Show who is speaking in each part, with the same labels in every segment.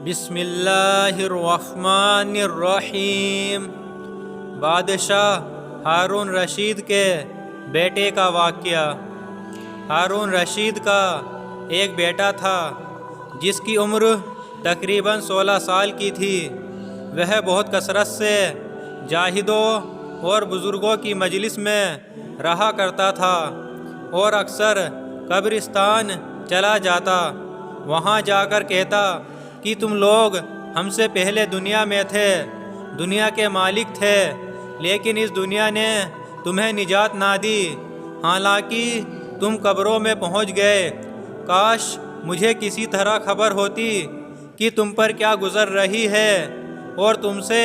Speaker 1: بسم اللہ الرحمن الرحیم۔ بادشاہ ہارون رشید کے بیٹے کا واقعہ۔ ہارون رشید کا ایک بیٹا تھا جس کی عمر تقریباً 16 سال کی تھی۔ وہ بہت کثرت سے جاہدوں اور بزرگوں کی مجلس میں رہا کرتا تھا اور اکثر قبرستان چلا جاتا۔ وہاں جا کر کہتا کہ تم لوگ ہم سے پہلے دنیا میں تھے، دنیا کے مالک تھے، لیکن اس دنیا نے تمہیں نجات نہ دی، حالانکہ تم قبروں میں پہنچ گئے۔ کاش مجھے کسی طرح خبر ہوتی کہ تم پر کیا گزر رہی ہے اور تم سے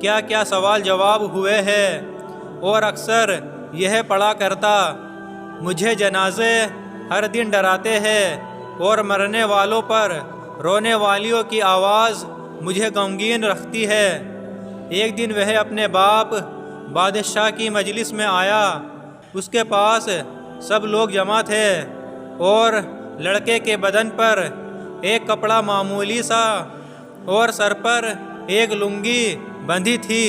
Speaker 1: کیا کیا سوال جواب ہوئے ہیں۔ اور اکثر یہ پڑھا کرتا، مجھے جنازے ہر دن ڈراتے ہیں اور مرنے والوں پر رونے والیوں کی آواز مجھے غمگین رکھتی ہے۔ ایک دن وہ اپنے باپ بادشاہ کی مجلس میں آیا۔ اس کے پاس سب لوگ جمع تھے اور لڑکے کے بدن پر ایک کپڑا معمولی سا اور سر پر ایک لنگی بندھی تھی۔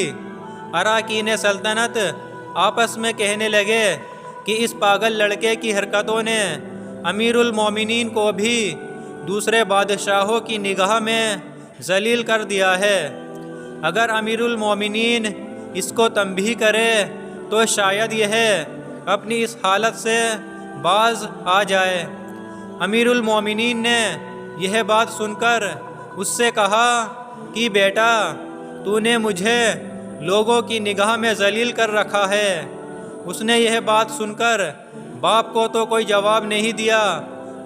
Speaker 1: اراکین سلطنت آپس میں کہنے لگے کہ اس پاگل لڑکے کی حرکتوں نے امیر المومنین کو بھی دوسرے بادشاہوں کی نگاہ میں ذلیل کر دیا ہے۔ اگر امیر المومنین اس کو تنبیہ کرے تو شاید یہ اپنی اس حالت سے باز آ جائے۔ امیر المومنین نے یہ بات سن کر اس سے کہا کہ بیٹا، تو نے مجھے لوگوں کی نگاہ میں ذلیل کر رکھا ہے۔ اس نے یہ بات سن کر باپ کو تو کوئی جواب نہیں دیا،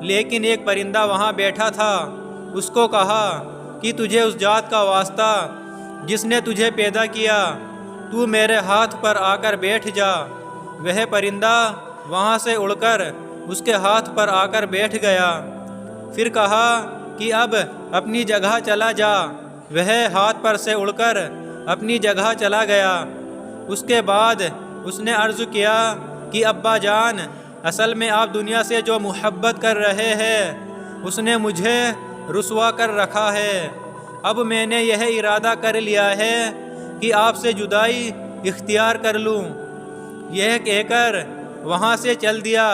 Speaker 1: لیکن ایک پرندہ وہاں بیٹھا تھا۔ اس کو کہا کہ تجھے اس ذات کا واسطہ جس نے تجھے پیدا کیا، تو میرے ہاتھ پر آ کر بیٹھ جا۔ وہ پرندہ وہاں سے اڑ کر اس کے ہاتھ پر آ کر بیٹھ گیا۔ پھر کہا کہ اب اپنی جگہ چلا جا۔ وہ ہاتھ پر سے اڑ کر اپنی جگہ چلا گیا۔ اس کے بعد اس نے عرض کیا کہ ابا جان، اصل میں آپ دنیا سے جو محبت کر رہے ہیں اس نے مجھے رسوا کر رکھا ہے۔ اب میں نے یہ ارادہ کر لیا ہے کہ آپ سے جدائی اختیار کر لوں۔ یہ کہہ کر وہاں سے چل دیا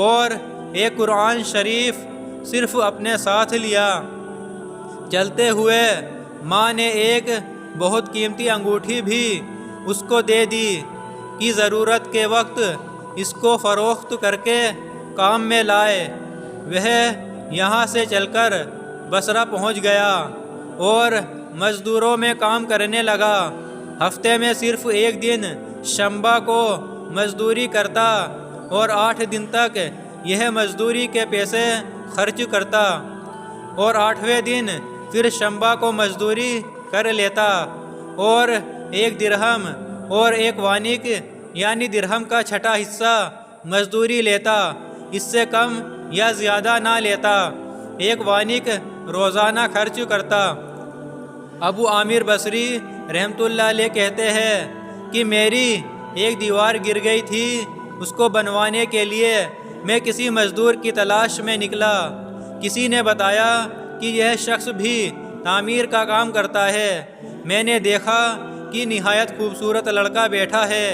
Speaker 1: اور ایک قرآن شریف صرف اپنے ساتھ لیا۔ چلتے ہوئے ماں نے ایک بہت قیمتی انگوٹھی بھی اس کو دے دی کہ ضرورت کے وقت اس کو فروخت کر کے کام میں لائے۔ وہ یہاں سے چل کر بصرہ پہنچ گیا اور مزدوروں میں کام کرنے لگا۔ ہفتے میں صرف ایک دن شنبہ کو مزدوری کرتا اور 8 دن تک یہ مزدوری کے پیسے خرچ کرتا، اور 8ویں دن پھر شنبہ کو مزدوری کر لیتا اور 1 درہم اور 1 وانق یعنی درہم کا چھٹا حصہ مزدوری لیتا، اس سے کم یا زیادہ نہ لیتا۔ 1 وانق روزانہ خرچ کرتا۔ ابو عامر بصری رحمۃ اللہ علیہ کہتے ہیں کہ میری ایک دیوار گر گئی تھی، اس کو بنوانے کے لیے میں کسی مزدور کی تلاش میں نکلا۔ کسی نے بتایا کہ یہ شخص بھی تعمیر کا کام کرتا ہے۔ میں نے دیکھا کہ نہایت خوبصورت لڑکا بیٹھا ہے،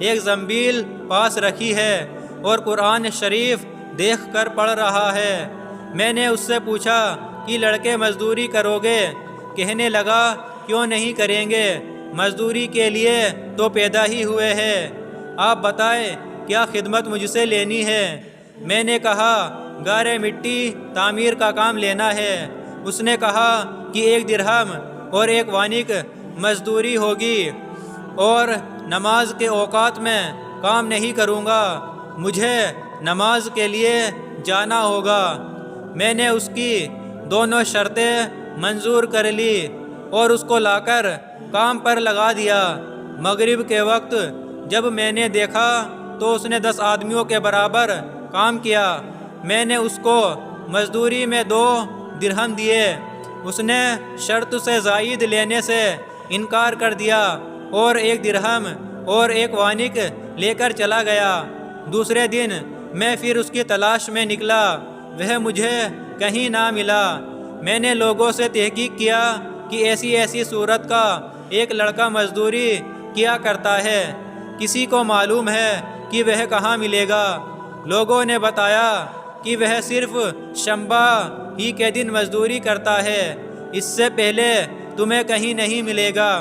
Speaker 1: ایک زنبیل پاس رکھی ہے اور قرآن شریف دیکھ کر پڑھ رہا ہے۔ میں نے اس سے پوچھا کہ لڑکے مزدوری کرو گے؟ کہنے لگا کیوں نہیں کریں گے، مزدوری کے لیے تو پیدا ہی ہوئے ہیں۔ آپ بتائیں کیا خدمت مجھ سے لینی ہے؟ میں نے کہا گارے مٹی تعمیر کا کام لینا ہے۔ اس نے کہا کہ 1 درہم اور 1 وانق مزدوری ہوگی، اور نماز کے اوقات میں کام نہیں کروں گا، مجھے نماز کے لیے جانا ہوگا۔ میں نے اس کی دونوں شرطیں منظور کر لی اور اس کو لا کر کام پر لگا دیا۔ مغرب کے وقت جب میں نے دیکھا تو اس نے 10 آدمیوں کے برابر کام کیا۔ میں نے اس کو مزدوری میں 2 درہم دیے۔ اس نے شرط سے زائد لینے سے انکار کر دیا اور 1 درہم اور 1 وانق لے کر چلا گیا۔ دوسرے دن میں پھر اس کی تلاش میں نکلا، وہ مجھے کہیں نہ ملا۔ میں نے لوگوں سے تحقیق کیا کہ ایسی ایسی صورت کا ایک لڑکا مزدوری کیا کرتا ہے، کسی کو معلوم ہے کہ وہ کہاں ملے گا؟ لوگوں نے بتایا کہ وہ صرف شنبہ ہی کے دن مزدوری کرتا ہے، اس سے پہلے تمہیں کہیں نہیں ملے گا۔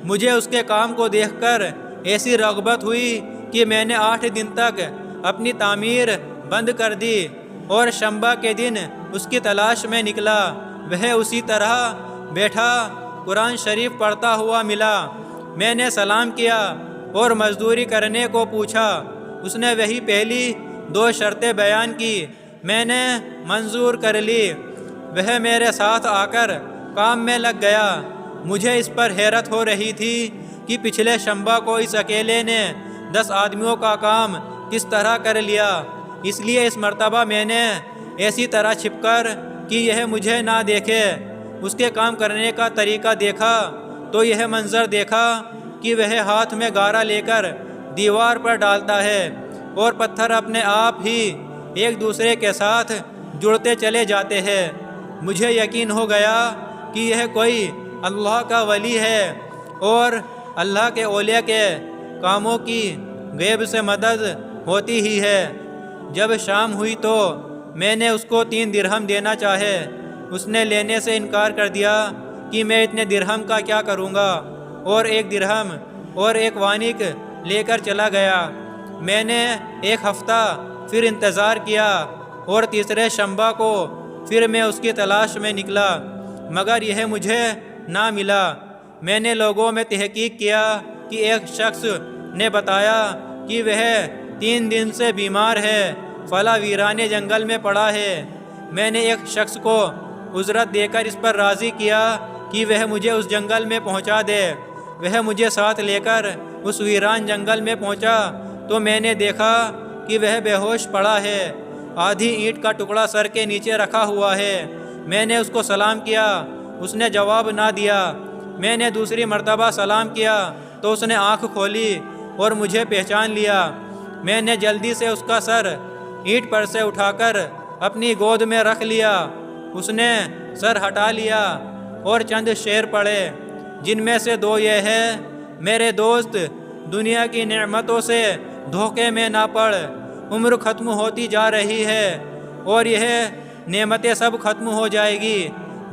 Speaker 1: مجھے اس کے کام کو دیکھ کر ایسی رغبت ہوئی کہ میں نے 8 دن تک اپنی تعمیر بند کر دی اور شنبہ کے دن اس کی تلاش میں نکلا۔ وہ اسی طرح بیٹھا قرآن شریف پڑھتا ہوا ملا۔ میں نے سلام کیا اور مزدوری کرنے کو پوچھا۔ اس نے وہی پہلی 2 شرطیں بیان کی، میں نے منظور کر لی۔ وہ میرے ساتھ آ کر کام میں لگ گیا۔ مجھے اس پر حیرت ہو رہی تھی کہ پچھلے شنبہ کو اس اکیلے نے 10 آدمیوں کا کام کس طرح کر لیا۔ اس لیے اس مرتبہ میں نے ایسی طرح چھپ کر کہ یہ مجھے نہ دیکھے اس کے کام کرنے کا طریقہ دیکھا تو یہ منظر دیکھا کہ وہ ہاتھ میں گارا لے کر دیوار پر ڈالتا ہے اور پتھر اپنے آپ ہی ایک دوسرے کے ساتھ جڑتے چلے جاتے ہیں۔ مجھے یقین ہو گیا کہ یہ کوئی اللہ کا ولی ہے اور اللہ کے اولیاء کے کاموں کی غیب سے مدد ہوتی ہی ہے۔ جب شام ہوئی تو میں نے اس کو 3 درہم دینا چاہے، اس نے لینے سے انکار کر دیا کہ میں اتنے درہم کا کیا کروں گا، اور 1 درہم اور 1 وانق لے کر چلا گیا۔ میں نے 1 ہفتہ پھر انتظار کیا اور تیسرے شنبہ کو پھر میں اس کی تلاش میں نکلا، مگر یہ مجھے نہ ملا۔ میں نے لوگوں میں تحقیق کیا کہ ایک شخص نے بتایا کہ وہ 3 دن سے بیمار ہے، فلاں ویرانے جنگل میں پڑا ہے۔ میں نے ایک شخص کو اجرت دے کر اس پر راضی کیا کہ وہ مجھے اس جنگل میں پہنچا دے۔ وہ مجھے ساتھ لے کر اس ویران جنگل میں پہنچا تو میں نے دیکھا کہ وہ بے ہوش پڑا ہے، آدھی اینٹ کا ٹکڑا سر کے نیچے رکھا ہوا ہے۔ میں نے اس کو سلام کیا، اس نے جواب نہ دیا۔ میں نے دوسری مرتبہ سلام کیا تو اس نے آنکھ کھولی اور مجھے پہچان لیا۔ میں نے جلدی سے اس کا سر اینٹ پر سے اٹھا کر اپنی گود میں رکھ لیا۔ اس نے سر ہٹا لیا اور چند شعر پڑھے، جن میں سے 2 یہ ہے: میرے دوست، دنیا کی نعمتوں سے دھوکے میں نہ پڑ، عمر ختم ہوتی جا رہی ہے اور یہ نعمتیں سب ختم ہو جائے گی۔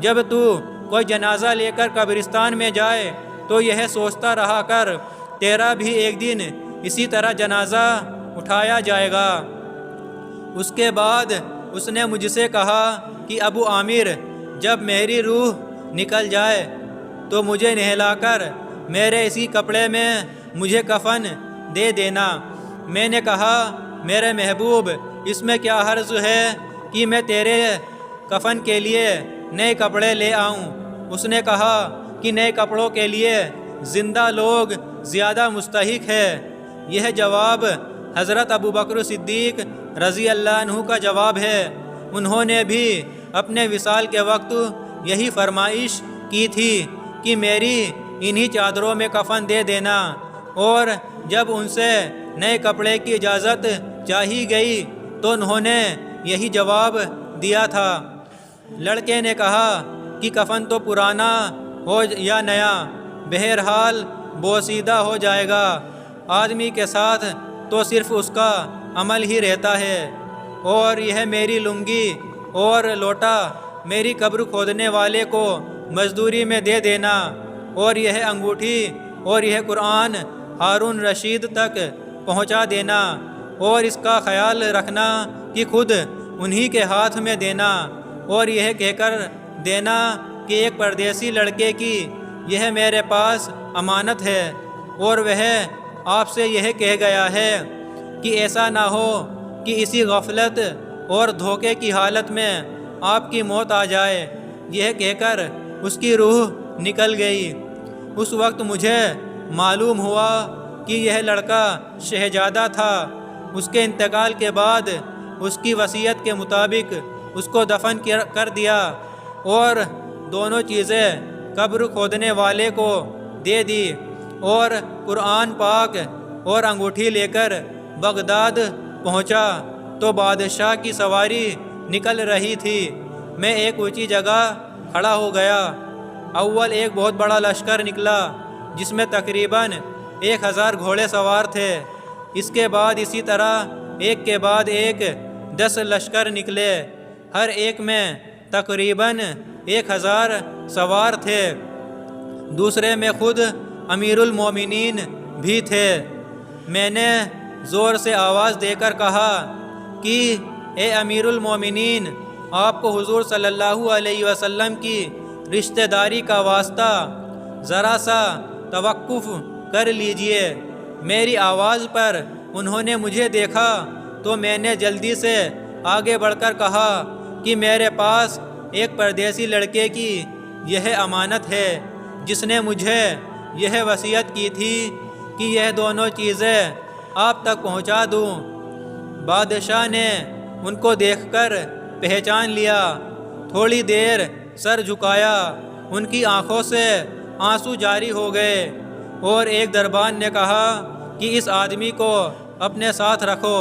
Speaker 1: جب تو کوئی جنازہ لے کر قبرستان میں جائے تو یہ سوچتا رہا کر تیرا بھی ایک دن اسی طرح جنازہ اٹھایا جائے گا۔ اس کے بعد اس نے مجھ سے کہا کہ ابو عامر، جب میری روح نکل جائے تو مجھے نہلا کر میرے اسی کپڑے میں مجھے کفن دے دینا۔ میں نے کہا، میرے محبوب، اس میں کیا حرج ہے کہ میں تیرے کفن کے لیے نئے کپڑے لے آؤں؟ اس نے کہا کہ نئے کپڑوں کے لیے زندہ لوگ زیادہ مستحق ہے۔ یہ جواب حضرت ابوبکر صدیق رضی اللہ عنہ کا جواب ہے۔ انہوں نے بھی اپنے وصال کے وقت یہی فرمائش کی تھی کہ میری انہی چادروں میں کفن دے دینا، اور جب ان سے نئے کپڑے کی اجازت چاہی گئی تو انہوں نے یہی جواب دیا تھا۔ لڑکے نے کہا کہ کفن تو پرانا ہو یا نیا، بہرحال بوسیدہ ہو جائے گا، آدمی کے ساتھ تو صرف اس کا عمل ہی رہتا ہے، اور یہ میری لنگی اور لوٹا میری قبر کھودنے والے کو مزدوری میں دے دینا، اور یہ انگوٹھی اور یہ قرآن ہارون رشید تک پہنچا دینا، اور اس کا خیال رکھنا کہ خود انہی کے ہاتھ میں دینا، اور یہ کہہ کر دینا کہ ایک پردیسی لڑکے کی یہ میرے پاس امانت ہے، اور وہ آپ سے یہ کہہ گیا ہے کہ ایسا نہ ہو کہ اسی غفلت اور دھوکے کی حالت میں آپ کی موت آ جائے۔ یہ کہہ کر اس کی روح نکل گئی۔ اس وقت مجھے معلوم ہوا کہ یہ لڑکا شہزادہ تھا۔ اس کے انتقال کے بعد اس کی وصیت کے مطابق اس کو دفن کر دیا اور دونوں چیزیں قبر کھودنے والے کو دے دی، اور قرآن پاک اور انگوٹھی لے کر بغداد پہنچا تو بادشاہ کی سواری نکل رہی تھی۔ میں ایک اونچی جگہ کھڑا ہو گیا۔ اول ایک بہت بڑا لشکر نکلا جس میں تقریباً 1000 گھوڑے سوار تھے۔ اس کے بعد اسی طرح ایک کے بعد ایک 10 لشکر نکلے، ہر ایک میں تقریباً 1000 سوار تھے۔ دوسرے میں خود امیر المومنین بھی تھے۔ میں نے زور سے آواز دے کر کہا کہ اے امیر المومنین، آپ کو حضور صلی اللہ علیہ وسلم کی رشتہ داری کا واسطہ، ذرا سا توقف کر لیجئے۔ میری آواز پر انہوں نے مجھے دیکھا تو میں نے جلدی سے آگے بڑھ کر کہا کہ میرے پاس ایک پردیسی لڑکے کی یہ امانت ہے جس نے مجھے یہ وصیت کی تھی کہ یہ دونوں چیزیں آپ تک پہنچا دوں۔ بادشاہ نے ان کو دیکھ کر پہچان لیا، تھوڑی دیر سر جھکایا، ان کی آنکھوں سے آنسو جاری ہو گئے، اور ایک دربان نے کہا کہ اس آدمی کو اپنے ساتھ رکھو،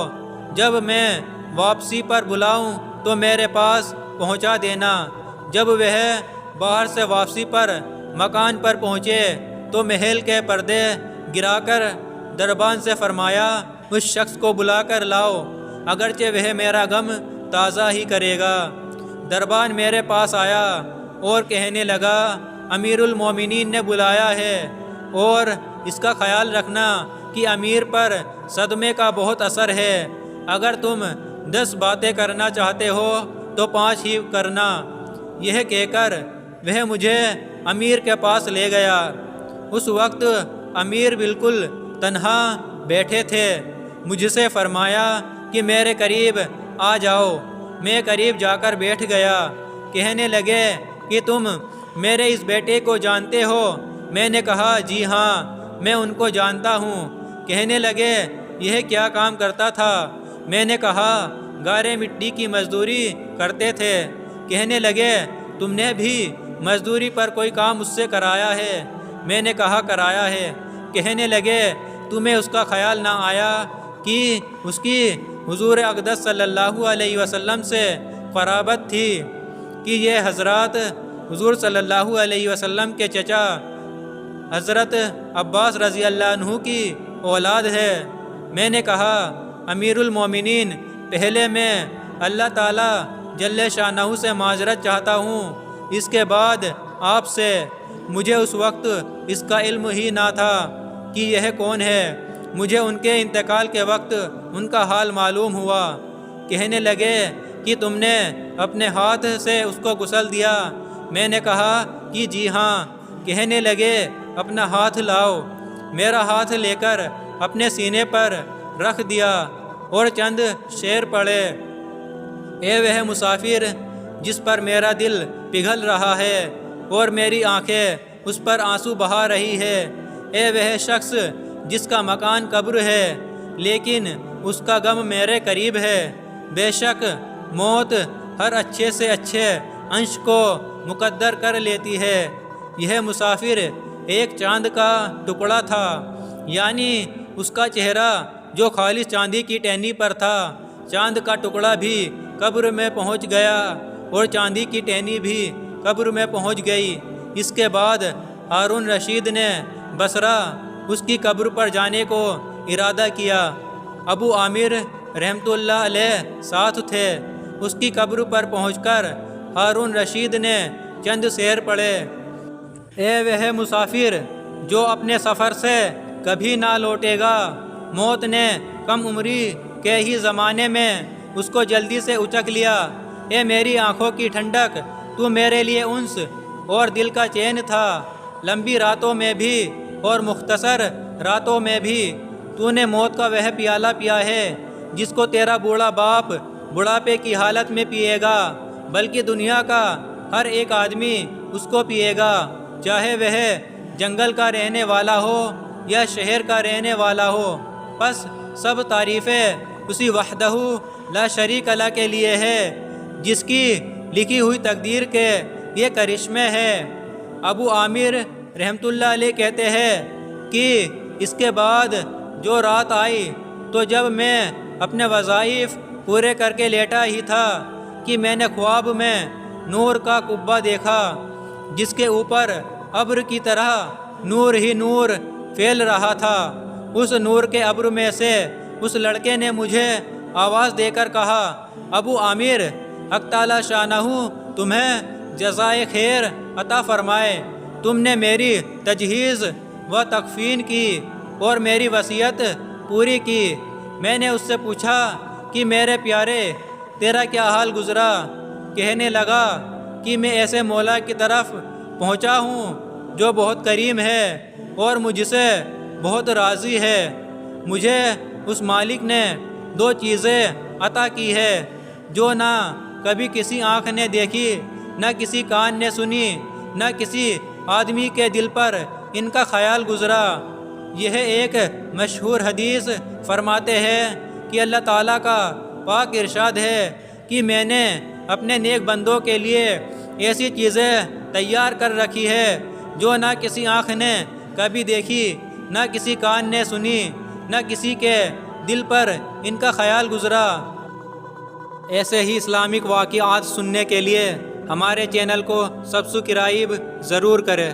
Speaker 1: جب میں واپسی پر بلاؤں تو میرے پاس پہنچا دینا۔ جب وہ باہر سے واپسی پر مکان پر پہنچے تو محل کے پردے گرا کر دربان سے فرمایا، اس شخص کو بلا کر لاؤ، اگرچہ وہ میرا غم تازہ ہی کرے گا۔ دربان میرے پاس آیا اور کہنے لگا، امیر المومنین نے بلایا ہے، اور اس کا خیال رکھنا کہ امیر پر صدمے کا بہت اثر ہے۔ اگر تم 10 باتیں کرنا چاہتے ہو تو 5 ہی کرنا۔ یہ کہہ کر وہ مجھے امیر کے پاس لے گیا۔ اس وقت امیر بالکل تنہا بیٹھے تھے۔ مجھ سے فرمایا کہ میرے قریب آ جاؤ۔ میں قریب جا کر بیٹھ گیا۔ کہنے لگے کہ تم میرے اس بیٹے کو جانتے ہو؟ میں نے کہا، جی ہاں، میں ان کو جانتا ہوں۔ کہنے لگے، یہ کیا کام کرتا تھا؟ میں نے کہا، گارے مٹی کی مزدوری کرتے تھے۔ کہنے لگے، تم نے بھی مزدوری پر کوئی کام اس سے کرایا ہے؟ میں نے کہا، کرایا ہے۔ کہنے لگے، تمہیں اس کا خیال نہ آیا کہ اس کی حضور اقدس صلی اللہ علیہ وسلم سے قرابت تھی، کہ یہ حضرات حضور صلی اللہ علیہ وسلم کے چچا حضرت عباس رضی اللہ عنہ کی اولاد ہے؟ میں نے کہا، امیر المومنین، پہلے میں اللہ تعالیٰ جل شانہ سے معذرت چاہتا ہوں، اس کے بعد آپ سے۔ مجھے اس وقت اس کا علم ہی نہ تھا کہ یہ کون ہے۔ مجھے ان کے انتقال کے وقت ان کا حال معلوم ہوا۔ کہنے لگے کہ تم نے اپنے ہاتھ سے اس کو غسل دیا؟ میں نے کہا کہ جی ہاں۔ کہنے لگے، اپنا ہاتھ لاؤ۔ میرا ہاتھ لے کر اپنے سینے پر رکھ دیا اور چند شعر پڑھے۔ اے وہ مسافر جس پر میرا دل پگھل رہا ہے اور میری آنکھیں اس پر آنسو بہا رہی ہے۔ اے وہ شخص جس کا مکان قبر ہے لیکن اس کا غم میرے قریب ہے۔ بے شک موت ہر اچھے سے اچھے انش کو مقدر کر لیتی ہے۔ یہ مسافر ایک چاند کا ٹکڑا تھا، یعنی اس کا چہرہ جو خالص چاندی کی ٹہنی پر تھا۔ چاند کا ٹکڑا بھی قبر میں پہنچ گیا اور چاندی کی ٹہنی بھی قبر میں پہنچ گئی۔ اس کے بعد ہارون رشید نے بصرہ اس کی قبر پر جانے کو ارادہ کیا۔ ابو عامر رحمۃ اللہ علیہ ساتھ تھے۔ اس کی قبر پر پہنچ کر ہارون رشید نے چند شعر پڑھے۔ اے وہ مسافر جو اپنے سفر سے کبھی نہ لوٹے گا، موت نے کم عمری کے ہی زمانے میں اس کو جلدی سے اچک لیا۔ اے میری آنکھوں کی ٹھنڈک، تو میرے لیے انس اور دل کا چین تھا۔ لمبی راتوں میں بھی اور مختصر راتوں میں بھی تو نے موت کا وہ پیالہ پیا ہے جس کو تیرا بوڑھا باپ بڑھاپے کی حالت میں پیے گا، بلکہ دنیا کا ہر ایک آدمی اس کو پیے گا، چاہے وہ جنگل کا رہنے والا ہو یا شہر کا رہنے والا ہو۔ پس سب تعریفیں اسی وحدہ لا شریک لہ کے لیے ہے جس کی لکھی ہوئی تقدیر کے یہ کرشمے ہے۔ ابو عامر رحمۃ اللہ علیہ کہتے ہیں کہ اس کے بعد جو رات آئی تو جب میں اپنے وظائف پورے کر کے لیٹا ہی تھا کہ میں نے خواب میں نور کا قبہ دیکھا جس کے اوپر ابر کی طرح نور ہی نور پھیل رہا تھا۔ اس نور کے ابر میں سے اس لڑکے نے مجھے آواز دے کر کہا، ابو عامر، حق تعالی شانہ تمہیں جزائے خیر عطا فرمائے، تم نے میری تجہیز و تکفین کی اور میری وصیت پوری کی۔ میں نے اس سے پوچھا کہ میرے پیارے تیرا کیا حال گزرا؟ کہنے لگا کہ میں ایسے مولا کی طرف پہنچا ہوں جو بہت کریم ہے اور مجھ سے بہت راضی ہے۔ مجھے اس مالک نے 2 چیزیں عطا کی ہے جو نہ کبھی کسی آنکھ نے دیکھی، نہ کسی کان نے سنی، نہ کسی آدمی کے دل پر ان کا خیال گزرا۔ یہ ایک مشہور حدیث فرماتے ہیں کہ اللہ تعالیٰ کا پاک ارشاد ہے کہ میں نے اپنے نیک بندوں کے لیے ایسی چیزیں تیار کر رکھی ہے جو نہ کسی آنکھ نے کبھی دیکھی، نہ کسی کان نے سنی، نہ کسی کے دل پر ان کا خیال گزرا۔ ایسے ہی اسلامک واقعات سننے کے لیے ہمارے چینل کو سبسکرائب ضرور کریں۔